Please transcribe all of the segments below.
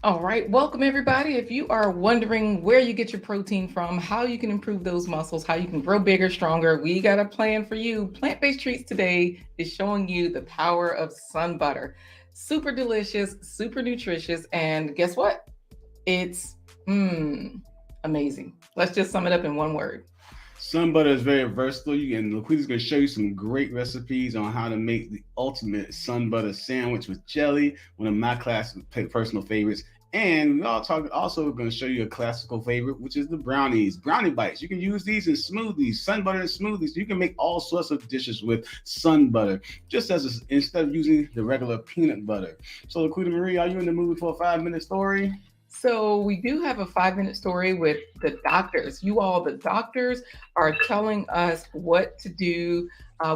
All right, welcome everybody. If you are wondering where you get your protein from, how you can improve those muscles, how you can grow bigger, stronger, we got a plan for you. Plant-based Treats today is showing you the power of sun butter. Super delicious, super nutritious, and guess what? It's amazing. Let's just sum it up in one word. Sun butter is very versatile. And LaQuita's going to show you some great recipes on how to make the ultimate sun butter sandwich with jelly, one of my personal favorites. And also going to show you a classical favorite, which is the brownies, brownie bites. You can use these in smoothies, sun butter in smoothies. You can make all sorts of dishes with sun butter, instead of using the regular peanut butter. So, LaQuita Marie, are you in the mood for a 5 minute story? So we do have a 5 minute story with the doctors. You all, the doctors, are telling us what to do.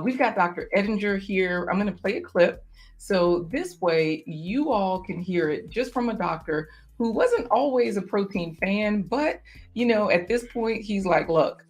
We've got Dr. Edinger here. I'm going to play a clip. So this way, you all can hear it just from a doctor who wasn't always a protein fan, but at this point, he's like, look,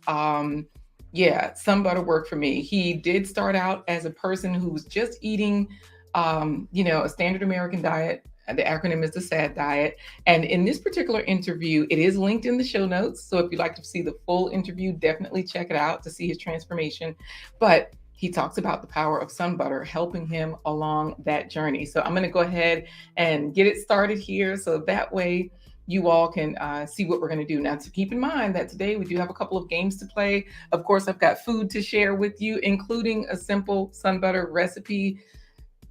yeah, some butter worked for me. He did start out as a person who was just eating, a standard American diet. The acronym is the SAD diet. And in this particular interview, it is linked in the show notes. So if you'd like to see the full interview, definitely check it out to see his transformation. But he talks about the power of sun butter helping him along that journey. So I'm going to go ahead and get it started here. So that way you all can see what we're going to do. Now, to keep in mind that today we do have a couple of games to play. Of course, I've got food to share with you, including a simple sun butter recipe.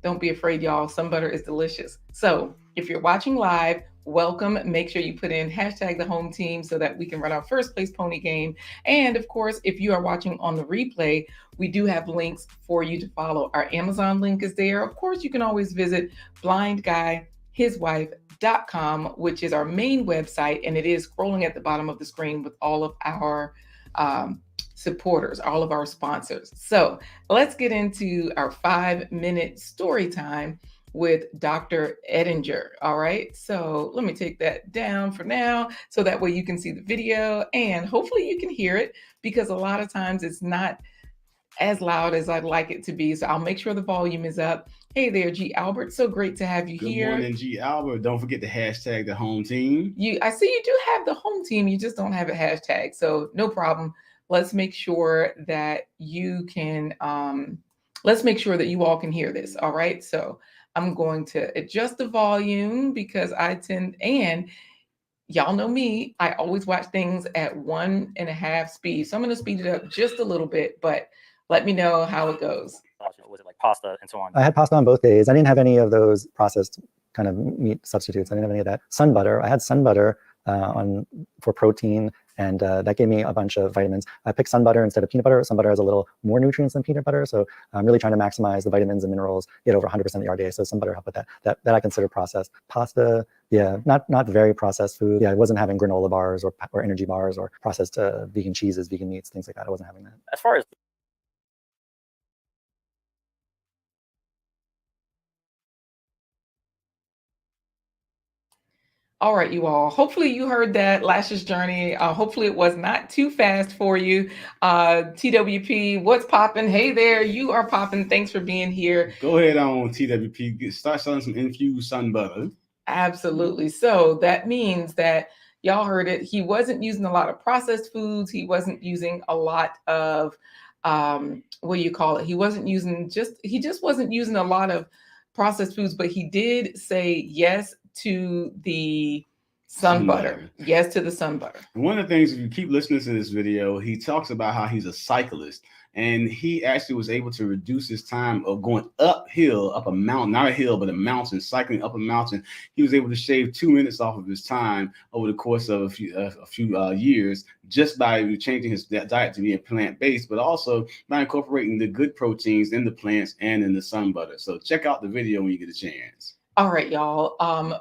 Don't be afraid, y'all. Sun butter is delicious. So if you're watching live, welcome. Make sure you put in hashtag the home team so that we can run our first place pony game. And of course, if you are watching on the replay, we do have links for you to follow. Our Amazon link is there. Of course, you can always visit blindguyhiswife.com, which is our main website. And it is scrolling at the bottom of the screen with all of our supporters, all of our sponsors. So let's get into our 5 minute story time with Dr. Edinger. All right. So let me take that down for now so that way you can see the video and hopefully you can hear it because a lot of times it's not as loud as I'd like it to be. So I'll make sure the volume is up. Hey there, G. Albert. So great to have you Good here. morning, G. Albert. Don't forget to hashtag the home team. I see you do have the home team. You just don't have a hashtag. So no problem. Let's make sure that you can, let's make sure that you all can hear this. All right. So I'm going to adjust the volume because and y'all know me, I always watch things at 1.5 speed. So I'm going to speed it up just a little bit, but let me know how it goes. Was it like pasta and so on? I had pasta on both days. I didn't have any of those processed kind of meat substitutes. I didn't have any of that. Sun butter. I had sun butter for protein, and that gave me a bunch of vitamins. I picked sun butter instead of peanut butter. Sun butter has a little more nutrients than peanut butter, so I'm really trying to maximize the vitamins and minerals, get over 100% of the RDA. So sun butter helped with that. That I consider processed. Pasta, yeah, not very processed food. Yeah, I wasn't having granola bars or energy bars or processed vegan cheeses, vegan meats, things like that. I wasn't having that. As far as All right, you all. Hopefully you heard that Lash's journey. Hopefully it was not too fast for you. TWP, what's popping? Hey there, you are popping. Thanks for being here. Go ahead on TWP. Start selling some infused sun butter. Absolutely. So that means that y'all heard it. He wasn't using a lot of processed foods. He wasn't using a lot of what do you call it? He just wasn't using a lot of processed foods, but he did say yes to the sun butter. Yes to the sun butter. And one of the things, if you keep listening to this video, he talks about how he's a cyclist. And he actually was able to reduce his time of going uphill, up a mountain, not a hill, but a mountain, cycling up a mountain. He was able to shave 2 minutes off of his time over the course of a few years, just by changing his diet to be plant-based, but also by incorporating the good proteins in the plants and in the sun butter. So check out the video when you get a chance. All right, y'all.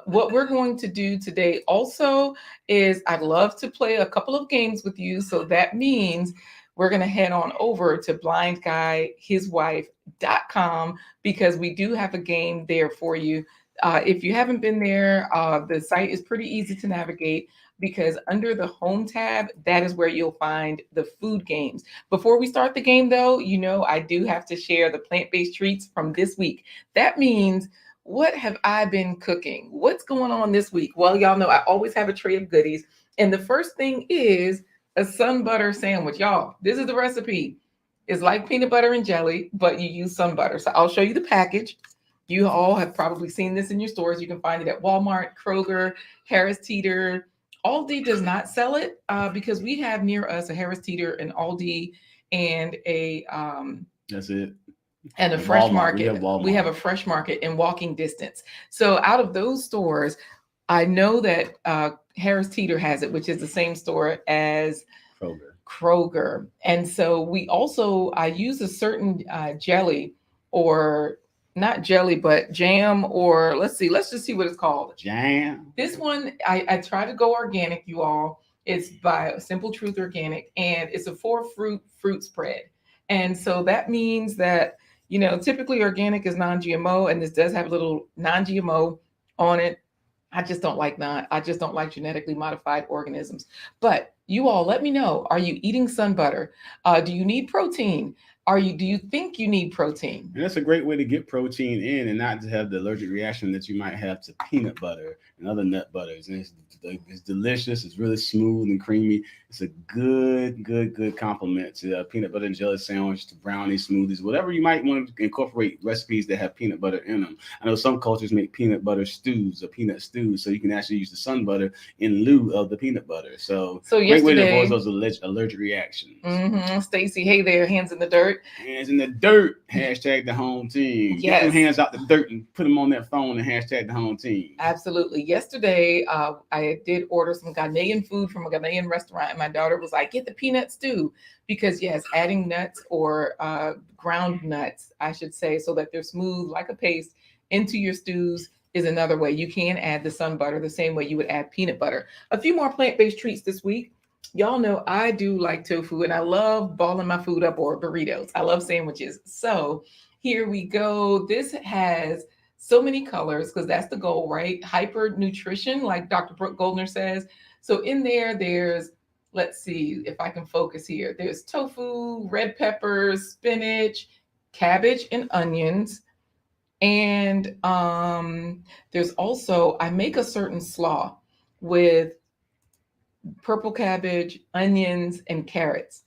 What we're going to do today also is I'd love to play a couple of games with you. So that means we're going to head on over to blindguyhiswife.com because we do have a game there for you. If you haven't been there, the site is pretty easy to navigate because under the home tab, that is where you'll find the food games. Before we start the game, though, I do have to share the plant-based treats from this week. That means what have I been cooking? What's going on this week? Well, y'all know I always have a tray of goodies. And the first thing is a sun butter sandwich. Y'all, this is the recipe. It's like peanut butter and jelly, but you use sun butter. So I'll show you the package. You all have probably seen this in your stores. You can find it at Walmart, Kroger, Harris Teeter. Aldi does not sell it because we have near us a Harris Teeter, an Aldi, and a That's it. and a fresh Walmart. market. We have a fresh market in walking distance. So out of those stores, I know that Harris Teeter has it, which is the same store as Kroger. And so we also, I use a certain jelly, or not jelly, but jam, or let's just see what it's called. Jam. This one, I try to go organic, you all. It's by Simple Truth Organic, and it's a 4-fruit spread. And so that means that, you know, typically organic is non-GMO, and this does have a little non-GMO on it. I just don't like genetically modified organisms. But you all let me know, are you eating sun butter? Do you need protein? Do you think you need protein? And that's a great way to get protein in and not to have the allergic reaction that you might have to peanut butter and other nut butters. And it's delicious. It's really smooth and creamy. It's a good complement to a peanut butter and jelly sandwich, to brownie, smoothies, whatever you might want to incorporate recipes that have peanut butter in them. I know some cultures make peanut butter stews or peanut stews, so you can actually use the sun butter in lieu of the peanut butter. So great way to avoid those allergic reactions. Stacy, hey there, hands in the dirt. Hands in the dirt. Hashtag the home team. Yes. Get them hands out the dirt and put them on that phone and hashtag the home team. Absolutely. Yesterday, I did order some Ghanaian food from a Ghanaian restaurant, and my daughter was like, get the peanut stew, because yes, adding nuts, or ground nuts, I should say, so that they're smooth like a paste into your stews is another way. You can add the sun butter the same way you would add peanut butter. A few more plant-based treats this week. Y'all know I do like tofu, and I love balling my food up, or burritos. I love sandwiches. So here we go. This has so many colors because that's the goal, right? Hyper nutrition, like Dr. Brooke Goldner says. So in there's, let's see if I can focus here. There's tofu, red peppers, spinach, cabbage, and onions. And there's also, I make a certain slaw with purple cabbage, onions, and carrots.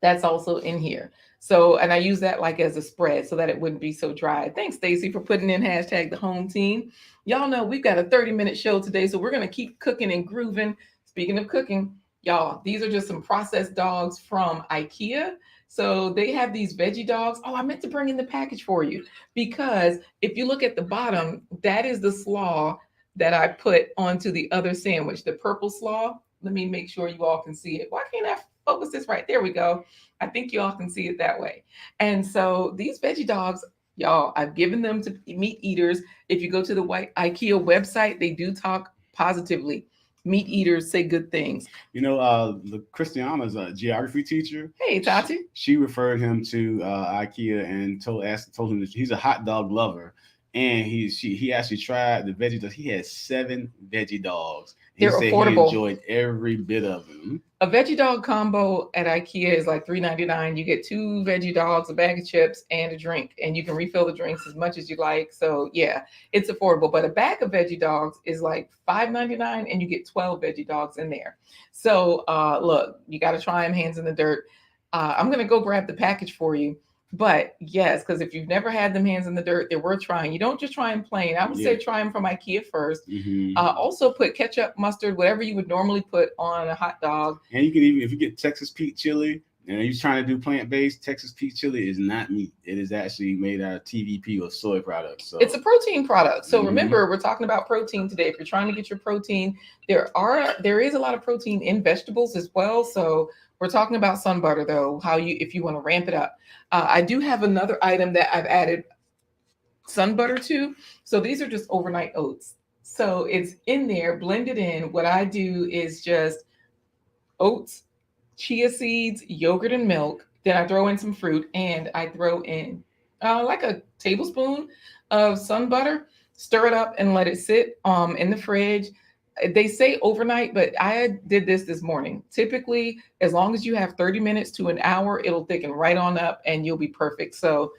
That's also in here. So, and I use that like as a spread so that it wouldn't be so dry. Thanks, Stacy, for putting in hashtag the home team. Y'all know we've got a 30-minute show today, so we're going to keep cooking and grooving. Speaking of cooking, y'all, these are just some processed dogs from IKEA. So they have these veggie dogs. Oh, I meant to bring in the package for you, because if you look at the bottom, that is the slaw that I put onto the other sandwich, the purple slaw. Let me make sure you all can see it. Why can't I focus this right? There we go. I think you all can see it that way. And so these veggie dogs, y'all, I've given them to meat eaters. If you go to the IKEA website, they do talk positively. Meat eaters say good things. You know, Christiana's a geography teacher. Hey, Tati. She referred him to IKEA and told him that he's a hot dog lover. And he actually tried the veggie dogs. He had 7 veggie dogs. He They're said affordable. He enjoyed every bit of them. A veggie dog combo at IKEA is like $3.99. You get 2 veggie dogs, a bag of chips, and a drink. And you can refill the drinks as much as you like. So yeah, it's affordable. But a bag of veggie dogs is like $5.99, and you get 12 veggie dogs in there. So look, you got to try them, hands in the dirt. I'm going to go grab the package for you. But yes, because if you've never had them hands in the dirt, they're worth trying. You don't just try them plain. I would say try them from IKEA first. Also put ketchup, mustard, whatever you would normally put on a hot dog. And you can even, if you get Texas Pete chili, and you're trying to do plant-based, Texas Pete chili is not meat. It is actually made out of TVP or soy products. So it's a protein product. So remember, we're talking about protein today. If you're trying to get your protein, there is a lot of protein in vegetables as well. So we're talking about sun butter, though, if you want to ramp it up. I do have another item that I've added sun butter to. So these are just overnight oats. So it's in there, blended in. What I do is just oats, chia seeds, yogurt, and milk. Then I throw in some fruit, and I throw in like a tablespoon of sun butter, stir it up, and let it sit in the fridge. They say overnight, but I did this morning. Typically, as long as you have 30 minutes to an hour, it'll thicken right on up and you'll be perfect. So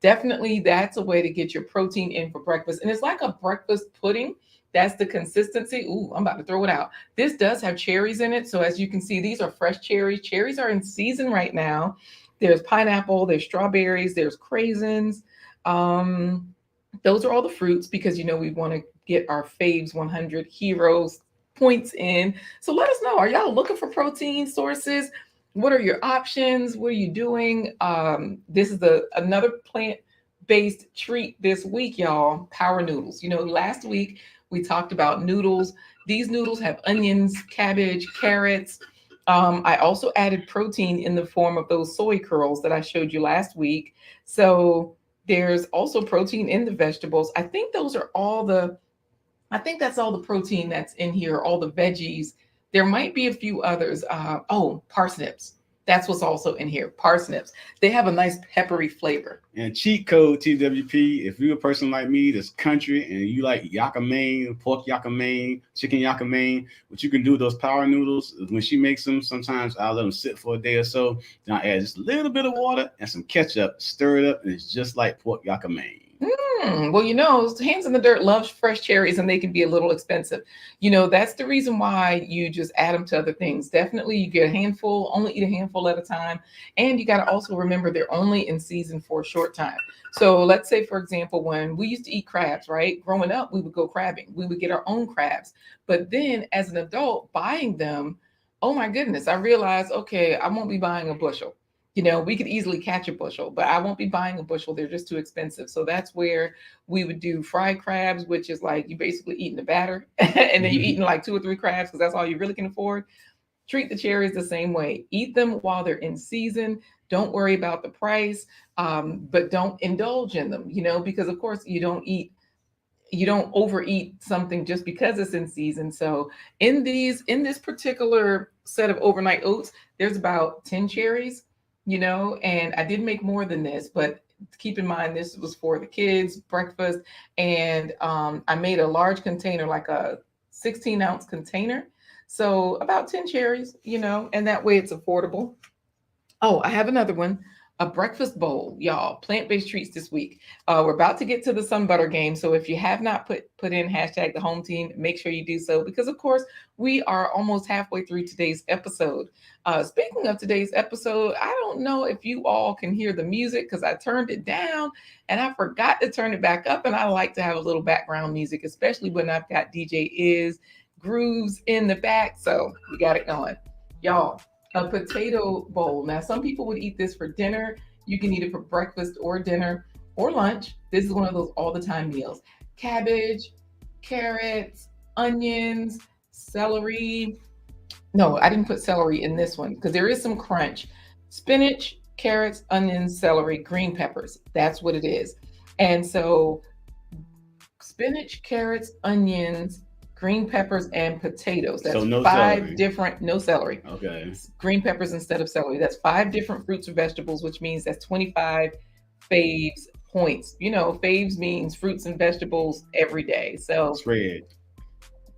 definitely that's a way to get your protein in for breakfast. And it's like a breakfast pudding. That's the consistency. Ooh, I'm about to throw it out. This does have cherries in it. So as you can see, these are fresh cherries. Cherries are in season right now. There's pineapple, there's strawberries, there's craisins. Those are all the fruits because we want to get our faves 100 heroes points in. So let us know, are y'all looking for protein sources? What are your options? What are you doing? This is another plant-based treat this week, y'all. Power noodles. Last week we talked about noodles. These noodles have onions, cabbage, carrots. I also added protein in the form of those soy curls that I showed you last week. So there's also protein in the vegetables. I think that's all the protein that's in here, all the veggies. There might be a few others. Parsnips. That's what's also in here. Parsnips. They have a nice peppery flavor. And cheat code TWP, if you're a person like me that's country and you like yucca mein, pork yucca mein, chicken yucca mein, what you can do with those power noodles is when she makes them, sometimes I'll let them sit for a day or so. Then I add just a little bit of water and some ketchup, stir it up, and it's just like pork yucca mein. Well, Hands in the Dirt loves fresh cherries and they can be a little expensive. That's the reason why you just add them to other things. Definitely you get a handful, only eat a handful at a time. And you got to also remember they're only in season for a short time. So let's say, for example, when we used to eat crabs, right? Growing up, we would go crabbing. We would get our own crabs. But then as an adult buying them, oh my goodness, I realized, okay, I won't be buying a bushel. We could easily catch a bushel, but I won't be buying a bushel. They're just too expensive. So that's where we would do fried crabs, which is like you basically eating the batter and then you're eating like 2 or 3 crabs because that's all you really can afford. Treat the cherries the same way. Eat them while they're in season. Don't worry about the price, but don't indulge in them, because of course you don't overeat something just because it's in season. So in this particular set of overnight oats, there's about 10 cherries. And I did make more than this, but keep in mind, this was for the kids' breakfast. And I made a large container, like a 16-ounce container. So about 10 cherries, and that way it's affordable. Oh, I have another one. A breakfast bowl, y'all. Plant-based treats this week. We're about to get to the Sunbutter game. So if you have not put in hashtag the home team, make sure you do so because, of course, we are almost halfway through today's episode. Speaking of today's episode, I don't know if you all can hear the music because I turned it down and I forgot to turn it back up. And I like to have a little background music, especially when I've got DJ Iz grooves in the back. So we got it going. Y'all. A potato bowl. Now, some people would eat this for dinner. You can eat it for breakfast or dinner or lunch. This is one of those all the time meals. Cabbage, carrots, onions, celery. No, I didn't put celery in this one because there is some crunch. Spinach, carrots, onions, celery, green peppers. That's what it is. And so spinach, carrots, onions, green peppers, and potatoes. That's So no 5 celery. different, no celery. Okay. Green peppers instead of celery. That's 5 different fruits or vegetables, which means that's 25 faves points. Faves means fruits and vegetables every day. So Spread.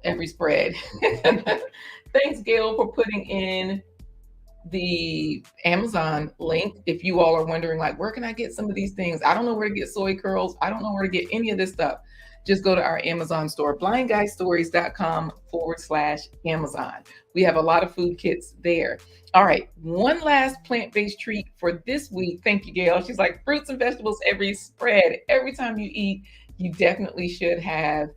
every spread. Thanks, Gail, for putting in the Amazon link. If you all are wondering, like, where can I get some of these things? I don't know where to get soy curls. I don't know where to get any of this stuff. Just go to our Amazon store, blindguystories.com/Amazon. We have a lot of food kits there. All right. One last plant-based treat for this week. Thank you, Gail. She's like, fruits and vegetables every spread. Every time you eat, you definitely should have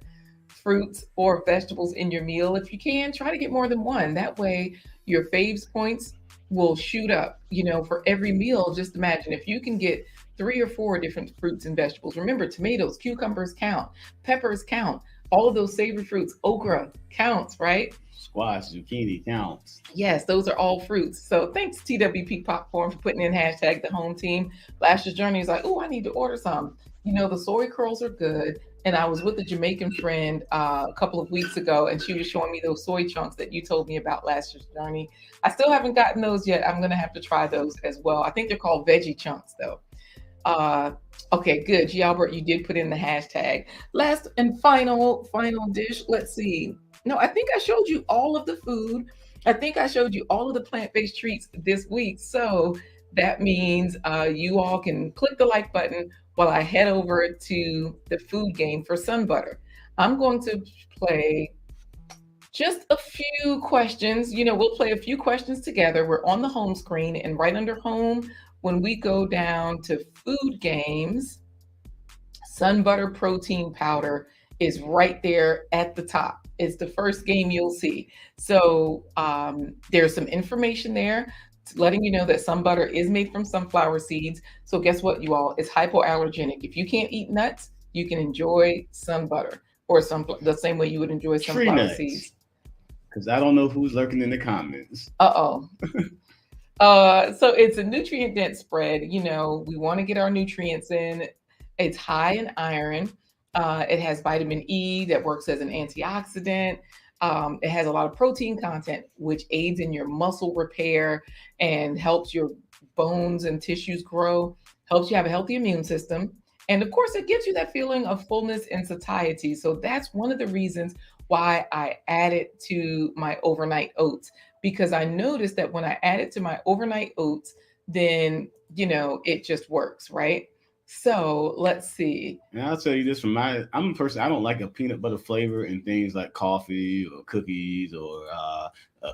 fruits or vegetables in your meal. If you can, try to get more than one. That way your faves points will shoot up, for every meal. Just imagine if you can get 3 or 4 different fruits and vegetables. Remember, tomatoes, cucumbers count, peppers count, all of those savory fruits, okra counts, right? Squash, zucchini counts. Yes, those are all fruits. So thanks, TWP Popcorn, for putting in hashtag the home team. Last year's journey is like, oh, I need to order some. The soy curls are good. And I was with a Jamaican friend a couple of weeks ago, and she was showing me those soy chunks that you told me about last year's journey. I still haven't gotten those yet. I'm going to have to try those as well. I think they're called veggie chunks, though. Okay, good. Gialbert, you did put in the hashtag. Last and final dish. Let's see. No, I think I showed you all of the food. I think I showed you all of the plant-based treats this week. So that means you all can click the like button while I head over to the food game for Sunbutter. I'm going to play just a few questions. We'll play a few questions together. We're on the home screen, and right under home, when we go down to food games, Sunbutter protein powder is right there at the top. It's the first game you'll see. So there's some information there letting you know that Sunbutter is made from sunflower seeds. So guess what, you all? It's hypoallergenic. If you can't eat nuts, you can enjoy Sunbutter, or the same way you would enjoy Tree sunflower nuts. seeds. Because I don't know who's lurking in the comments. Uh-oh. So it's a nutrient dense spread. We want to get our nutrients in. It's high in iron. It has vitamin E that works as an antioxidant. It has a lot of protein content, which aids in your muscle repair and helps your bones and tissues grow, helps you have a healthy immune system. And of course, it gives you that feeling of fullness and satiety. So that's one of the reasons why I add it to my overnight oats, because I noticed that when I add it to my overnight oats, then, it just works, right? So let's see. And I'll tell you this, I'm a person, I don't like a peanut butter flavor in things like coffee or cookies or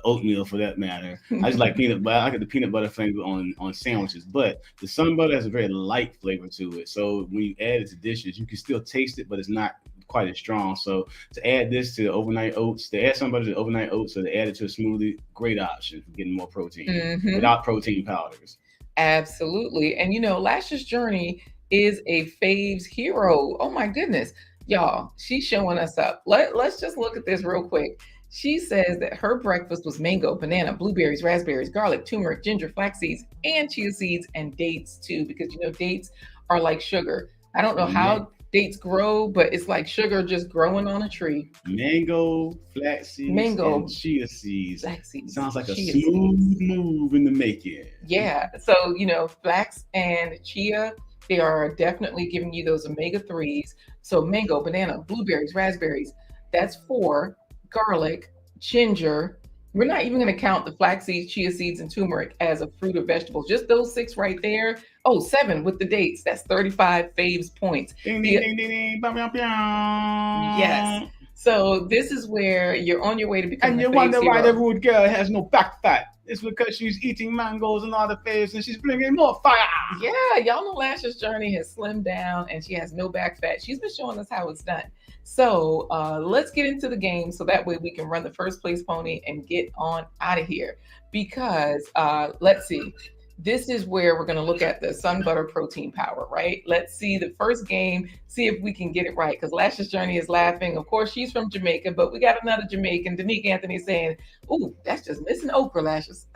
oatmeal for that matter. I just like peanut butter. I like the peanut butter flavor on sandwiches, but the Sunbutter has a very light flavor to it. So when you add it to dishes, you can still taste it, but it's not quite as strong. So to add this to overnight oats, to add Sunbutter to overnight oats, or to add it to a smoothie, great option for getting more protein without protein powders. Absolutely. And Lash's Journey is a faves hero. Oh my goodness, y'all, she's showing us up. Let's just look at this real quick. She says that her breakfast was mango, banana, blueberries, raspberries, garlic, turmeric, ginger, flax seeds, and chia seeds, and dates too, because dates are like sugar. I don't know how dates grow, but it's like sugar just growing on a tree. Mango, flax seeds, and chia seeds. Flax seeds. Sounds like a smooth move in the making. Yeah. So, flax and chia, they are definitely giving you those omega-3s. So mango, banana, blueberries, raspberries, that's 4. Garlic, ginger. We're not even going to count the flax seeds, chia seeds, and turmeric as a fruit or vegetable. Just those 6 right there. Oh, 7 with the dates. That's 35 faves points. Ding, ding, ding, ding, ding. Bam, bam, bam. Yes. So this is where you're on your way to becoming. And you wonder why the rude girl has no back fat. It's because she's eating mangoes and other faves, and she's bringing more fire. Yeah, y'all know Lash's Journey has slimmed down and she has no back fat. She's been showing us how it's done. So let's get into the game so that way we can run the first place pony and get on out of here. Because let's see, this is where we're going to look at the Sunbutter protein power, right? Let's see the first game, see if we can get it right. Because Lash's Journey is laughing. Of course, she's from Jamaica, but we got another Jamaican, Danique Anthony, saying, "Ooh, that's just missing okra, Lashes."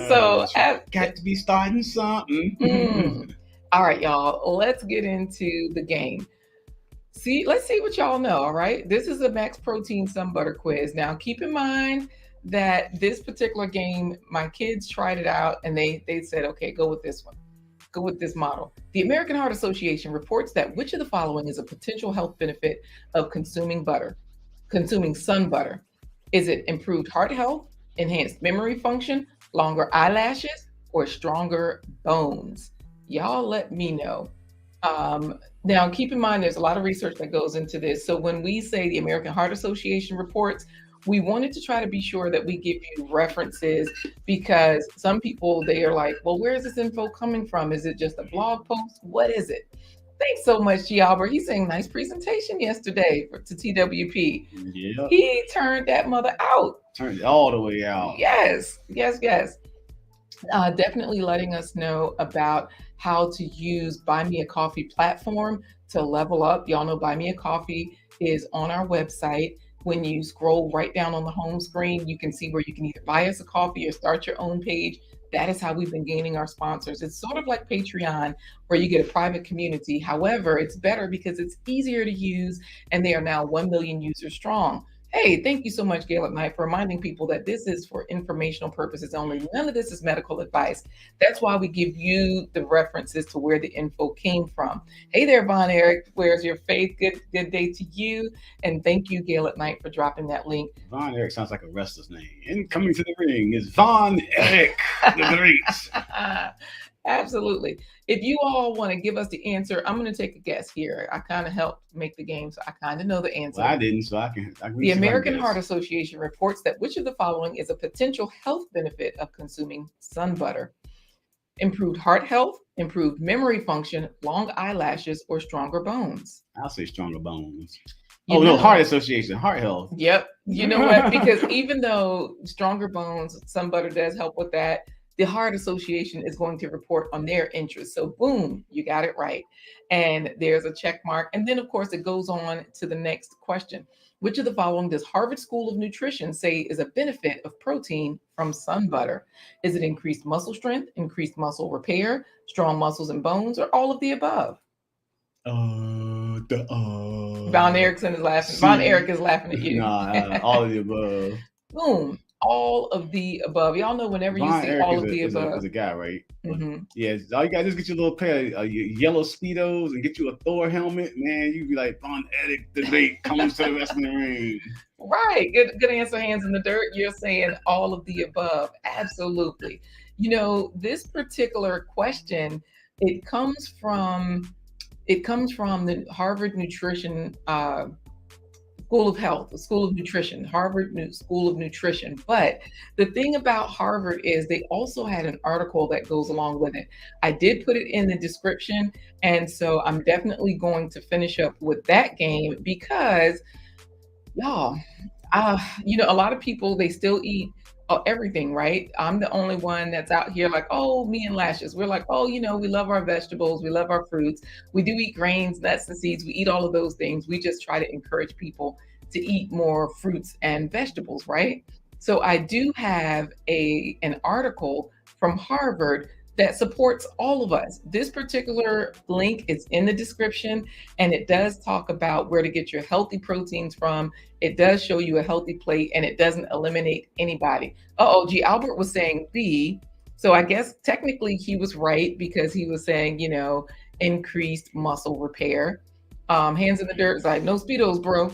So got to be starting something. All right, y'all, let's get into the game. Let's see what y'all know. All right, this is a max protein Sunbutter quiz. Now keep in mind that this particular game, my kids tried it out and they said, okay, go with this one, go with this model. The American Heart Association reports that which of the following is a potential health benefit of consuming Sunbutter? Is it improved heart health, enhanced memory function, longer eyelashes, or stronger bones? Y'all let me know. Now, keep in mind, there's a lot of research that goes into this. So when we say the American Heart Association reports, we wanted to try to be sure that we give you references, because some people, they are like, well, where is this info coming from? Is it just a blog post? What is it? Thanks so much, G. Albert. He's saying nice presentation yesterday to TWP. Yeah. He turned that mother out. Turned it all the way out. Yes. Definitely letting us know about how to use Buy Me a Coffee platform to level up. Y'all know Buy Me a Coffee is on our website. When you scroll right down on the home screen, you can see where you can either buy us a coffee or start your own page. That is how we've been gaining our sponsors. It's sort of like Patreon, where you get a private community. However, it's better because it's easier to use, and they are now 1 million users strong. Hey, thank you so much, Gail at Night, for reminding people that this is for informational purposes only. None of this is medical advice. That's why we give you the references to where the info came from. Hey there, Von Eric. Where's your faith? Good day to you. And thank you, Gail at Night, for dropping that link. Von Eric sounds like a wrestler's name. And coming to the ring is Von Eric, the Great. Absolutely. If you all want to give us the answer, I'm going to take a guess here. I kind of helped make the game, so I kind of know the answer. Well, I didn't, so I can The see if I American can Heart guess. Association reports that which of the following is a potential health benefit of consuming sun butter? Improved heart health, improved memory function, long eyelashes, or stronger bones? I'll say stronger bones. You Oh no, know- Heart Association, heart health. Yep. You know what? Because even though stronger bones, sun butter does help with that, the Heart Association is going to report on their interests. So boom, you got it right. And there's a check mark. And then of course it goes on to the next question. Which of the following does Harvard School of Nutrition say is a benefit of protein from sun butter? Is it increased muscle strength, increased muscle repair, strong muscles and bones, or all of the above? Von Erickson is laughing. Von Eric is laughing at you. Nah, all of the above. Boom. All of the above. Y'all know whenever you see all of the above. Is a guy, right? Mhm. Yeah, all you gotta do is get your little pair of yellow Speedos and get you a Thor helmet, man. You'd be like, Von Eric, the great, comes to the wrestling ring. Right. Good answer, hands in the dirt. You're saying all of the above. Absolutely. You know, this particular question, it comes from the Harvard Nutrition School of Health, School of Nutrition, School of Nutrition. But the thing about Harvard is they also had an article that goes along with it. I did put it in the description. And so I'm definitely going to finish up with that game because y'all, a lot of people, they still eat everything, right? I'm the only one that's out here like, oh, me and Lashes. We're like, oh, we love our vegetables. We love our fruits. We do eat grains, nuts, and seeds. We eat all of those things. We just try to encourage people to eat more fruits and vegetables, right? So I do have an article from Harvard that supports all of us. This particular link is in the description, and it does talk about where to get your healthy proteins from. It does show you a healthy plate, and it doesn't eliminate anybody. G. Albert was saying B. So I guess technically he was right because he was saying, increased muscle repair. Hands in the dirt is like, no Speedos, bro.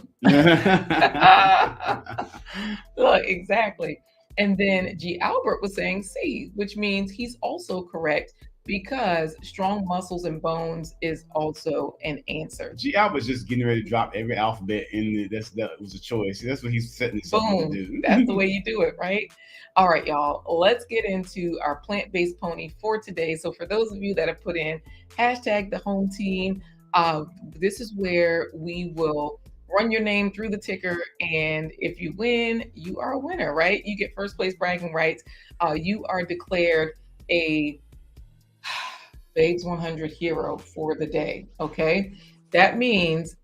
Look, exactly. And then G. Albert was saying C, which means he's also correct because strong muscles and bones is also an answer. G. Albert's just getting ready to drop every alphabet in that was a choice. That's what he's setting himself up to do. That's the way you do it, right? All right, y'all, let's get into our plant-based pony for today. So for those of you that have put in #thehome-team, this is where we will run your name through the ticker, and if you win, you are a winner, right? You get first place bragging rights. You are declared a Babes 100 hero for the day, okay? That means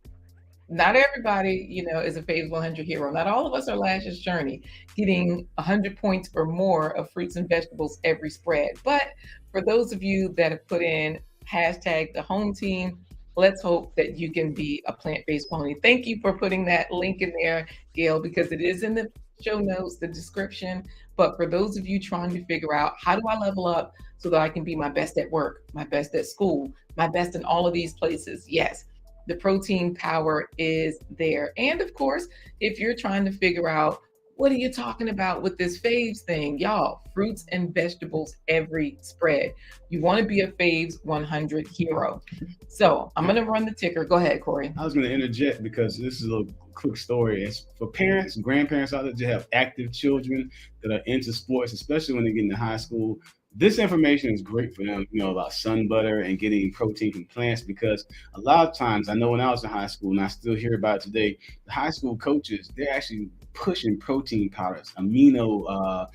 not everybody, is a Babes 100 hero. Not all of us are Lash's Journey, getting 100 points or more of fruits and vegetables every spread. But for those of you that have put in #thehome-team, let's hope that you can be a plant-based pony. Thank you for putting that link in there, Gail, because it is in the show notes, the description. But for those of you trying to figure out, how do I level up so that I can be my best at work, my best at school, my best in all of these places? Yes, the protein power is there. And of course, if you're trying to figure out, what are you talking about with this faves thing? Y'all, fruits and vegetables every spread. You want to be a Faves 100 hero. So I'm going to run the ticker. Go ahead, Corey. I was going to interject because this is a little quick story. It's for parents and grandparents out there that have active children that are into sports, especially when they get into high school. This information is great for them, about sun butter and getting protein from plants, because a lot of times, I know when I was in high school, and I still hear about it today, the high school coaches, they're actually pushing protein powders, amino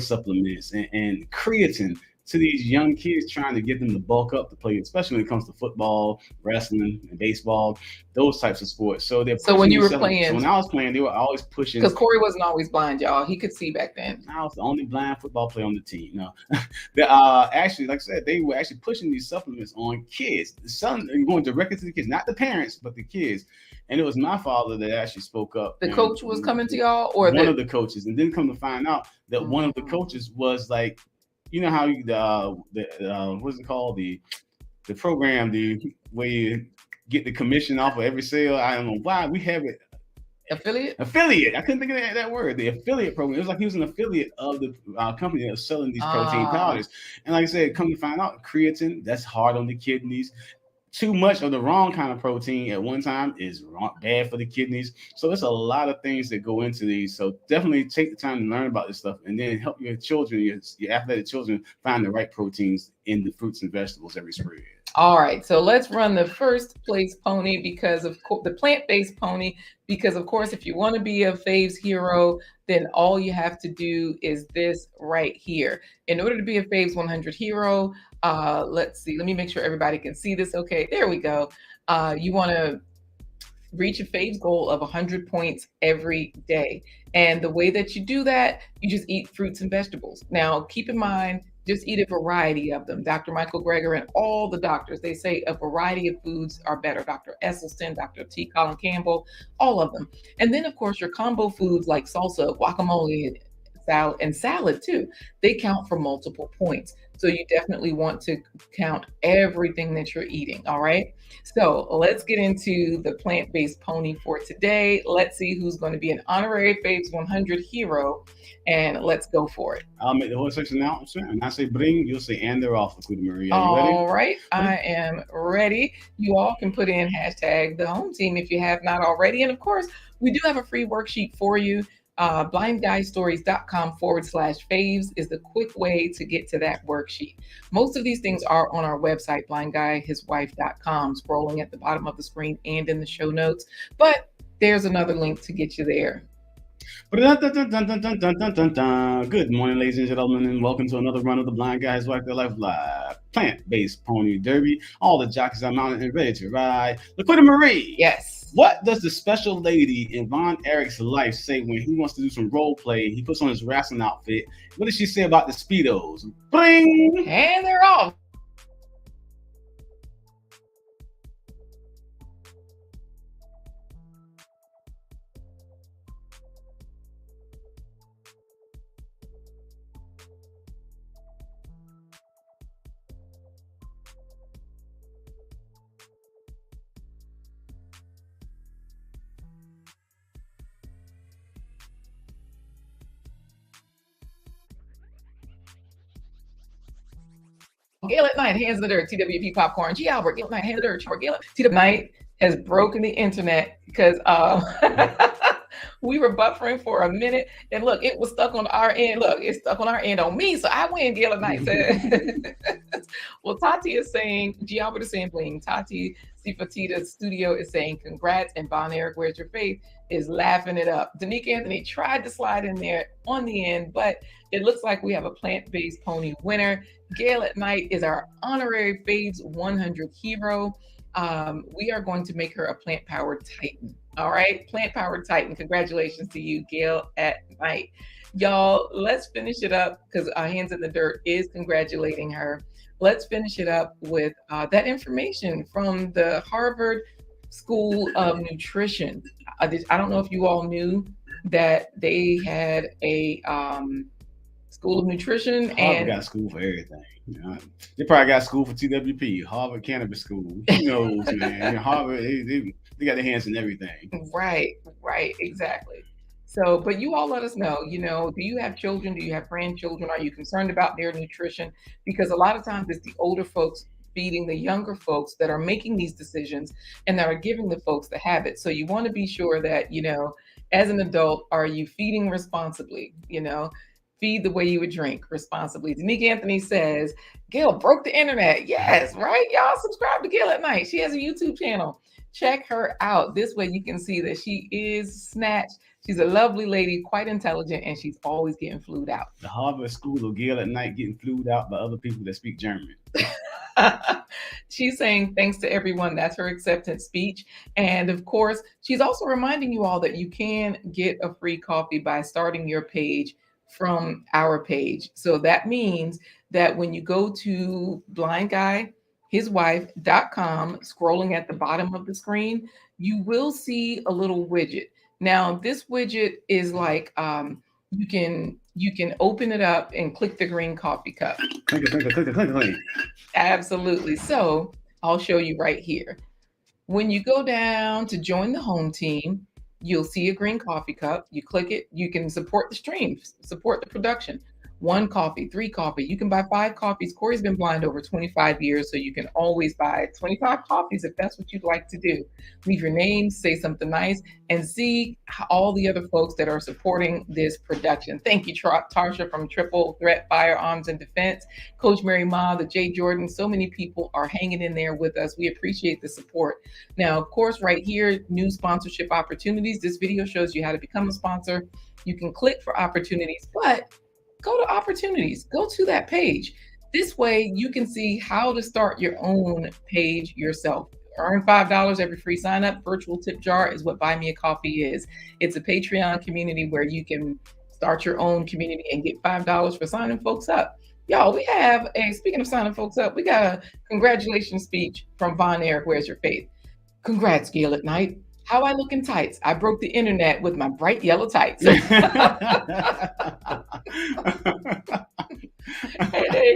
supplements, and creatine to these young kids, trying to get them to bulk up to play, especially when it comes to football, wrestling, and baseball, those types of sports. So when you were playing, so when I was playing, they were always pushing. Because Corey wasn't always blind, y'all. He could see back then. I was the only blind football player on the team. No, actually, like I said, they were actually pushing these supplements on kids. Going directly to the kids, not the parents, but the kids. And it was my father that actually spoke up. The coach was coming to y'all, or one of the coaches, and then come to find out that one of the coaches was like, how what's it called, the program, where you get the commission off of every sale. I don't know why we have it Affiliate? Affiliate. I couldn't think of that word. The affiliate program. It was like he was an affiliate of the company that was selling these protein powders. And like I said, come to find out, creatine, that's hard on the kidneys. Too much of the wrong kind of protein at one time is bad for the kidneys. So there's a lot of things that go into these. So definitely take the time to learn about this stuff and then help your children, your athletic children, find the right proteins in the fruits and vegetables every spread. All right, so let's run the first place pony because of the plant-based pony, because of course, if you want to be a Faves hero, then all you have to do is this right here. In order to be a Faves 100 hero, let's see, let me make sure everybody can see this. Okay, there we go. You want to reach a Faves goal of 100 points every day. And the way that you do that, you just eat fruits and vegetables. Now, keep in mind, just eat a variety of them. Dr. Michael Greger and all the doctors, they say a variety of foods are better. Dr. Esselstyn, Dr. T. Colin Campbell, all of them. And then, of course, your combo foods like salsa, guacamole, and salad too, they count for multiple points. So you definitely want to count everything that you're eating, all right? So let's get into the plant-based pony for today. Let's see who's going to be an honorary Faves 100 hero, and let's go for it. I'll make the whole section announcement, and I say bring, you'll say and they're off, LaQuita Marie. Are you ready? All right, I am ready. You all can put in hashtag the home team if you have not already. And of course, we do have a free worksheet for you. blindguystories.com/faves is the quick way to get to that worksheet. Most of these things are on our website, blindguyhiswife.com, scrolling at the bottom of the screen and in the show notes. But there's another link to get you there. Good morning, ladies and gentlemen, and welcome to another run of the Blind Guy His Wife Their Life Live plant-based pony derby. All the jockeys are mounted and ready to ride. LaQuita Marie. Yes. What does the special lady in Von Erich's life say when he wants to do some role play? He puts on his wrestling outfit. What does she say about the Speedos? Bling! And they're off. Gale at Night, Hands in the Dirt, TWP Popcorn, G. Albert, Gale at Night, Hands in the Dirt, Gale at TWP Night has broken the internet because we were buffering for a minute, and look, it was stuck on our end. Look, it's stuck on our end on me, so I win. Gale at Night said. Well, Tati is saying, G. Albert is saying bling. Tati Sifatita Studio is saying congrats, and Bon Eric, Where's Your Faith, is laughing it up. Danique Anthony tried to slide in there on the end, but it looks like we have a plant-based pony winner. Gale at Night is our honorary Faves 100 hero. We are going to make her a plant-powered titan. All right, plant-powered titan. Congratulations to you, Gale at Night. Y'all, let's finish it up because Hands in the Dirt is congratulating her. Let's finish it up with that information from the Harvard School of Nutrition. I don't know if you all knew that they had a School of Nutrition. Harvard got school for everything. You know, they probably got school for TWP, Harvard Cannabis School. Who knows, man? Harvard, they got their hands in everything. Right, exactly. So, but you all let us know, do you have children? Do you have grandchildren? Are you concerned about their nutrition? Because a lot of times it's the older folks feeding the younger folks that are making these decisions and that are giving the folks the habit. So you want to be sure that, as an adult, are you feeding responsibly? Feed the way you would drink responsibly. Danique Anthony says, Gail broke the internet. Yes, right? Y'all subscribe to Gail at Night. She has a YouTube channel. Check her out. This way you can see that she is snatched. She's a lovely lady, quite intelligent, and she's always getting flued out. The Harvard School of Gail at Night getting flued out by other people that speak German. She's saying thanks to everyone. That's her acceptance speech. And of course, she's also reminding you all that you can get a free coffee by starting your page from our page. So that means that when you go to blindguyhiswife.com, scrolling at the bottom of the screen, you will see a little widget. Now, this widget is like you can open it up and click the green coffee cup. Click it. Absolutely. So I'll show you right here. When you go down to join the home team, you'll see a green coffee cup. You click it. You can support the stream, support the production. 1 coffee, 3 coffee. You can buy 5 coffees. Corey's been blind over 25 years, so you can always buy 25 coffees if that's what you'd like to do. Leave your name, say something nice, and see all the other folks that are supporting this production. Thank you, Tarsha from Triple Threat Firearms and Defense, Coach Mary Ma, the Jay Jordan. So many people are hanging in there with us. We appreciate the support. Now, of course, right here, new sponsorship opportunities. This video shows you how to become a sponsor. You can click for opportunities, but go to opportunities, go to that page. This way you can see how to start your own page yourself. Earn $5 every free sign up. Virtual tip jar is what Buy Me a Coffee is. It's a Patreon community where you can start your own community and get $5 for signing folks up. Y'all, we have speaking of signing folks up, we got a congratulations speech from Von Erich, Where's Your Faith? Congrats, Gail at Night. How I look in tights. I broke the internet with my bright yellow tights. Hey,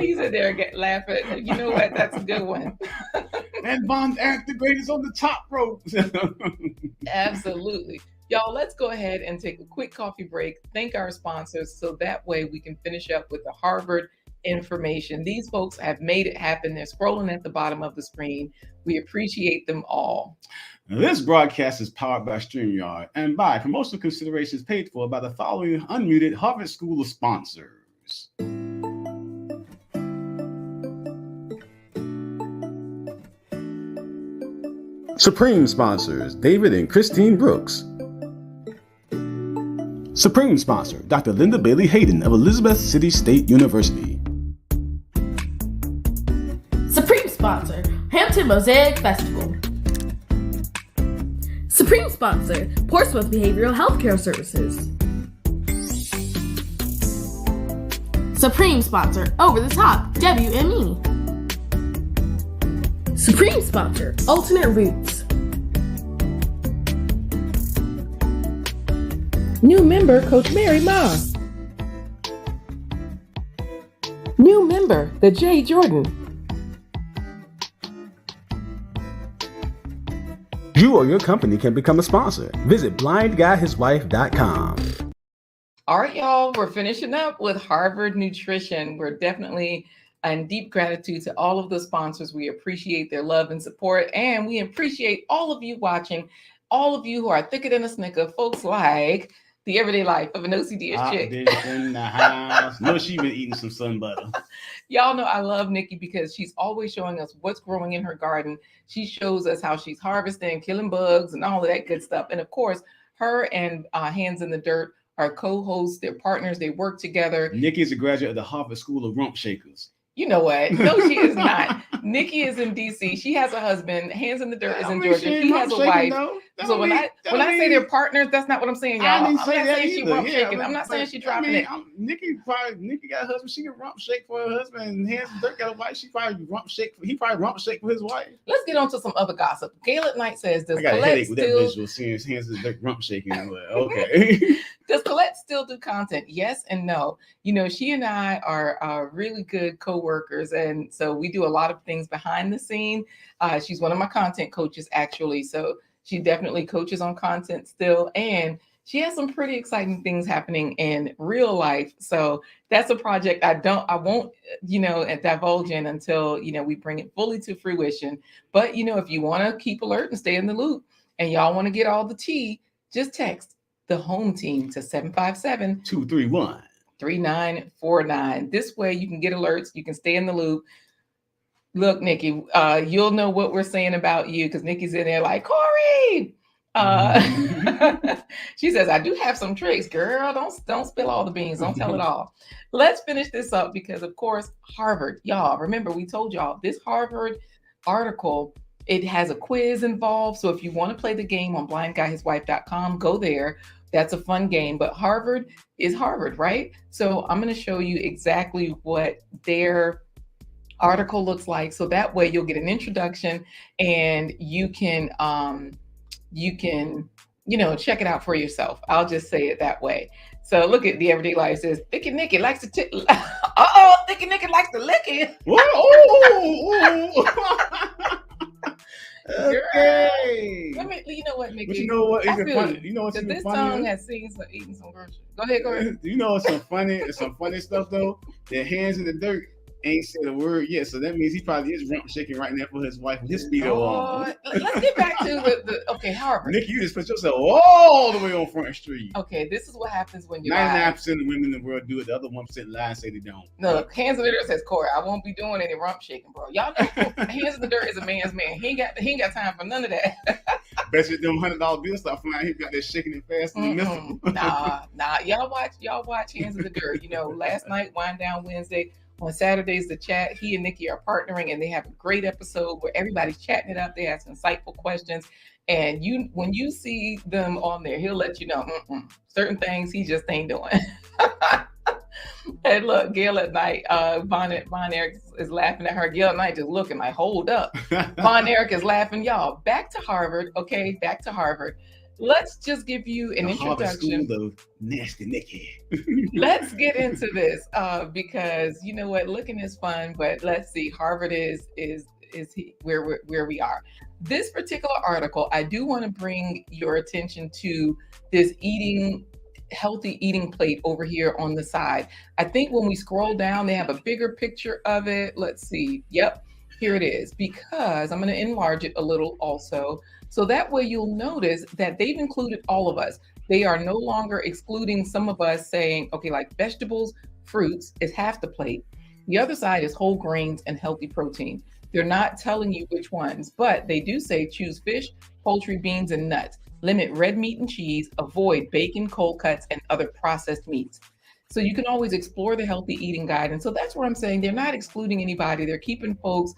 he's in there laughing. You know what? That's a good one. And Von Erich the greatest on the top rope. Absolutely. Y'all, let's go ahead and take a quick coffee break. Thank our sponsors so that way we can finish up with the Harvard information. These folks have made it happen. They're scrolling at the bottom of the screen. We appreciate them all. This broadcast is powered by StreamYard and by promotional considerations paid for by the following unmuted Harvard School of sponsors. Supreme sponsors, David and Christine Brooks. Supreme sponsor, Dr. Linda Bailey Hayden of Elizabeth City State University. Supreme sponsor, Hampton Mosaic Festival. Supreme sponsor, Portsmouth Behavioral Healthcare Services. Supreme sponsor, Over the Top, WME. Supreme sponsor, Alternate Roots. New member, Coach Mary Ma. New member, the Jay Jordan. You or your company can become a sponsor. Visit blindguyhiswife.com. All right, y'all, we're finishing up with Harvard Nutrition. We're definitely in deep gratitude to all of the sponsors. We appreciate their love and support, and we appreciate all of you watching, all of you who are thicker than a snicker, folks like The Everyday Life of an OCD-ish chick. In the house. No, she been eating some sun butter. Y'all know I love Nikki because she's always showing us what's growing in her garden. She shows us how she's harvesting, killing bugs, and all of that good stuff. And of course, her and Hands in the Dirt are co-hosts. They're partners. They work together. Nikki is a graduate of the Harvard School of Rump Shakers. You know what? No, she is not. Nikki is in DC. She has a husband. Hands in the Dirt is in Georgia. He has a wife. So when I say they're partners, that's not what I'm saying, y'all. I'm not saying she rump shaking. I'm not saying she dropping it. Nikki got a husband. She can rump shake for her husband. And Hands in the Dirt got a wife. She probably rump shake. He probably rump shake for his wife. Let's get on to some other gossip. Gail at Night says, I got a headache with that visual seeing Hands in the Dirt rump shaking. Okay. Does Colette still do content? Yes and no. You know, she and I are really good co-workers. And so we do a lot of things behind the scene. She's one of my content coaches, actually. So she definitely coaches on content still. And she has some pretty exciting things happening in real life. So that's a project I won't, divulge in until, we bring it fully to fruition. But, if you want to keep alert and stay in the loop and y'all want to get all the tea, just text the home team to 757-231-3949. This way you can get alerts. You can stay in the loop. Look, Nikki, you'll know what we're saying about you because Nikki's in there like, Corey. She says, I do have some tricks, girl. Don't spill all the beans. Don't tell it all. Let's finish this up because, of course, Harvard. Y'all, remember, we told y'all this Harvard article, it has a quiz involved. So if you want to play the game on blindguyhiswife.com, go there. That's a fun game. But Harvard is Harvard, right? So I'm going to show you exactly what their article looks like. So that way you'll get an introduction and you can check it out for yourself. I'll just say it that way. So look at The Everyday Life says, Thick and Nikki likes to Thick and Nikki likes to lick it. Okay. Let me, you know what, Nikki? But you know what? I Even feel funny. you. You know what's 'Cause even this funnier? tongue has seen some eating some groceries. Go ahead. You know what's some funny stuff though? Their hands in the dirt ain't said a word yet, so that means he probably is rump shaking right now for his wife with his speedo on. Let's get back to the Harvard. Nikki, you just put yourself all the way on Front Street. Okay, this is what happens when you 99% of women in the world do it. The other 1% lie and say they don't. Look, hands in the dirt says Corey. I won't be doing any rump shaking, bro. Y'all know hands in the dirt is a man's man. He ain't got time for none of that. Bet you them $100 bills start flying. He got that shaking and fast in the middle. Nah. Y'all watch Hands in the Dirt. You know, last night, Wind Down Wednesday. On Saturdays, the chat, he and Nikki are partnering, and they have a great episode where everybody's chatting it up. They ask insightful questions, and when you see them on there, he'll let you know certain things he just ain't doing. And look, Gail at night, Von Eric is laughing at her. Gail at night just looking like, hold up. Von Eric is laughing. Y'all, back to Harvard, okay? Back to Harvard. Let's just give you an introduction. School of Nasty Nikki. Let's get into this because you know what, looking is fun, but let's see. Harvard is where we are. This particular article, I do want to bring your attention to this healthy eating plate over here on the side. I think when we scroll down, they have a bigger picture of it. Let's see. Yep, here it is, because I'm going to enlarge it a little also. So that way you'll notice that they've included all of us. They are no longer excluding some of us, saying, okay, like vegetables, fruits is half the plate. The other side is whole grains and healthy protein. They're not telling you which ones, but they do say choose fish, poultry, beans, and nuts. Limit red meat and cheese. Avoid bacon, cold cuts, and other processed meats. So you can always explore the healthy eating guide. And so that's where I'm saying they're not excluding anybody. They're keeping folks.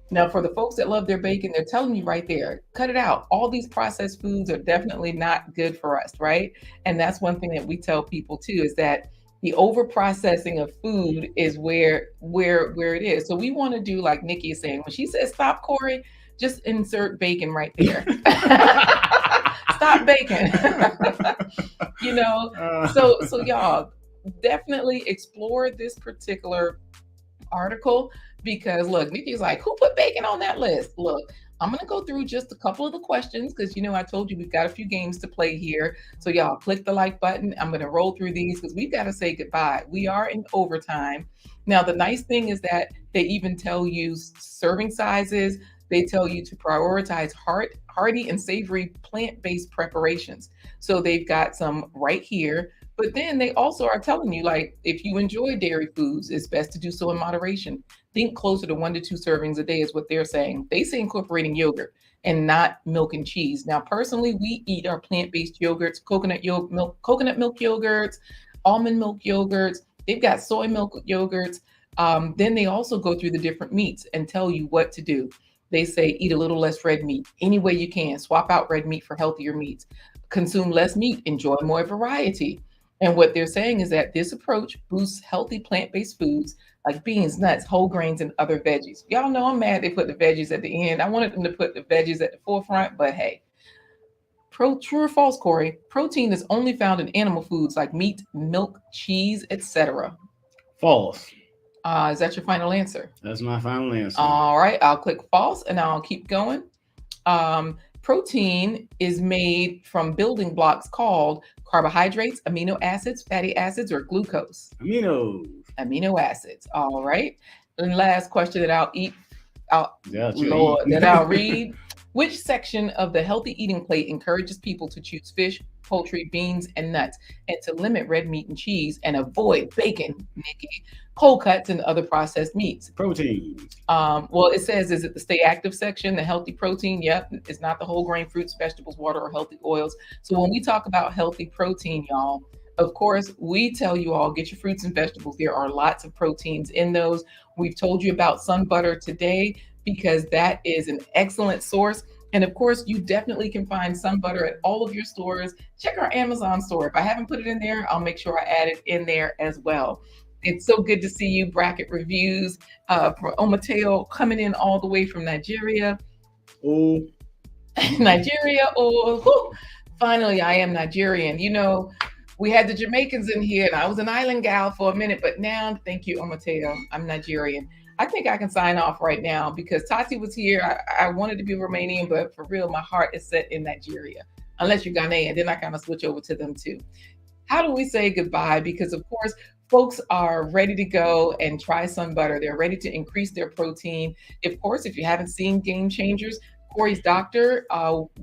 Now, for the folks that love their bacon, they're telling you right there, cut it out. All these processed foods are definitely not good for us, right? And that's one thing that we tell people too, is that the over processing of food is where it is. So we want to do like Nikki is saying, when she says stop, Corey, just insert bacon right there. Stop bacon. You know, so y'all definitely explore this particular article, because look, Nikki's like, who put bacon on that list? Look, I'm going to go through just a couple of the questions because, you know, I told you we've got a few games to play here. So y'all click the like button. I'm going to roll through these because we've got to say goodbye. We are in overtime. Now, the nice thing is that they even tell you serving sizes. They tell you to prioritize hearty and savory plant-based preparations. So they've got some right here. But then they also are telling you, like, if you enjoy dairy foods, it's best to do so in moderation. Think closer to 1 to 2 servings a day is what they're saying. They say incorporating yogurt and not milk and cheese. Now, personally, we eat our plant-based yogurts, coconut milk yogurts, almond milk yogurts. They've got soy milk yogurts. Then they also go through the different meats and tell you what to do. They say eat a little less red meat any way you can. Swap out red meat for healthier meats. Consume less meat. Enjoy more variety. And what they're saying is that this approach boosts healthy plant-based foods like beans, nuts, whole grains, and other veggies. Y'all know I'm mad they put the veggies at the end. I wanted them to put the veggies at the forefront, but hey. True or false, Corey? Protein is only found in animal foods like meat, milk, cheese, etc. False. Is that your final answer? That's my final answer. All right, I'll click false and I'll keep going. Protein is made from building blocks called carbohydrates, amino acids, fatty acids, or glucose. Amino acids. All right. And last question that I'll read. Which section of the healthy eating plate encourages people to choose fish, poultry, beans, and nuts, and to limit red meat and cheese and avoid bacon, Nikki, cold cuts, and other processed meats? Protein. Well, it says, is it the stay active section, the healthy protein? Yep. It's not the whole grain fruits, vegetables, water, or healthy oils. So when we talk about healthy protein, y'all, of course, we tell you all, get your fruits and vegetables. There are lots of proteins in those. We've told you about Sunbutter today because that is an excellent source. And of course, you definitely can find Sunbutter at all of your stores. Check our Amazon store. If I haven't put it in there, I'll make sure I add it in there as well. It's so good to see you. Bracket reviews for Omateo coming in all the way from Nigeria. Oh, Nigeria. Oh, whew. Finally, I am Nigerian. You know, we had the Jamaicans in here and I was an island gal for a minute, but now, thank you, Omateo, I'm Nigerian. I think I can sign off right now because Tati was here. I wanted to be Romanian, but for real, my heart is set in Nigeria. Unless you're Ghanaian, then I kind of switch over to them too. How do we say goodbye? Because of course, folks are ready to go and try Sunbutter. They're ready to increase their protein. Of course, if you haven't seen Game Changers, Corey's doctor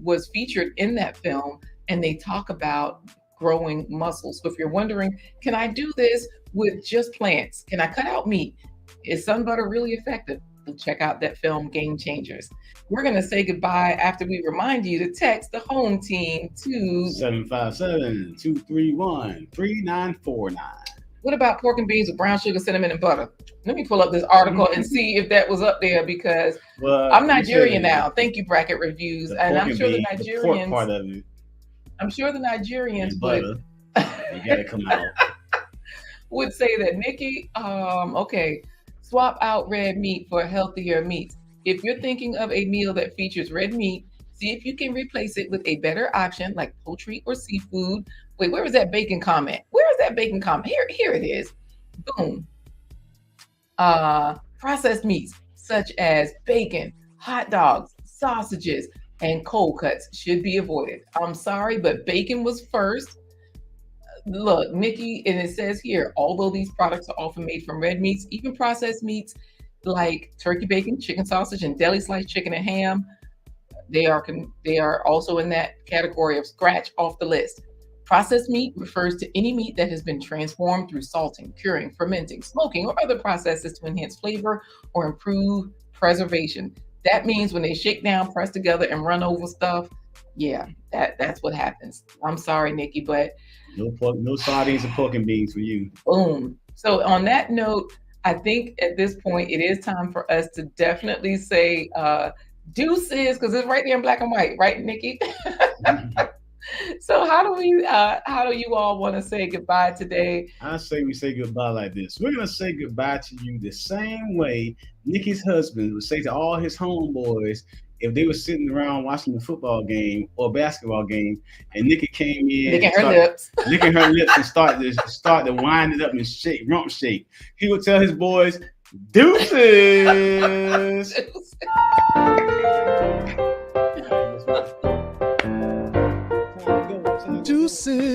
was featured in that film, and they talk about growing muscles. So if you're wondering, can I do this with just plants? Can I cut out meat? Is Sunbutter really effective? Well, check out that film, Game Changers. We're going to say goodbye after we remind you to text the home team to 757-231-3949. What about pork and beans with brown sugar, cinnamon, and butter? Let me pull up this article and see if that was up there because I'm Nigerian now. Thank you, Bracket Reviews. And I'm sure the Nigerians, part of it. I'm sure the Nigerians Butter. You gotta come out. would say that, Nikki, okay, swap out red meat for healthier meats. If you're thinking of a meal that features red meat, see if you can replace it with a better option like poultry or seafood. Wait, where was that bacon comment? Where is that bacon comment? Here it is. Boom. Processed meats such as bacon, hot dogs, sausages, and cold cuts should be avoided. I'm sorry, but bacon was first. Look, Nikki, and it says here, although these products are often made from red meats, even processed meats like turkey bacon, chicken sausage, and deli sliced chicken and ham, they are also in that category of scratch off the list. Processed meat refers to any meat that has been transformed through salting, curing, fermenting, smoking, or other processes to enhance flavor or improve preservation. That means when they shake down, press together, and run over stuff, yeah, that's what happens. I'm sorry, Nikki, but no pork, no sardines or pork and beans for you. Boom. So on that note, I think at this point it is time for us to definitely say deuces, because it's right there in black and white, right, Nikki? So how do you all want to say goodbye today? I say we say goodbye like this. We're gonna say goodbye to you the same way Nikki's husband would say to all his homeboys if they were sitting around watching the football game or basketball game, and Nikki came in licking her lips and start to wind it up and shake, rump shake. He would tell his boys, deuces. Deuces.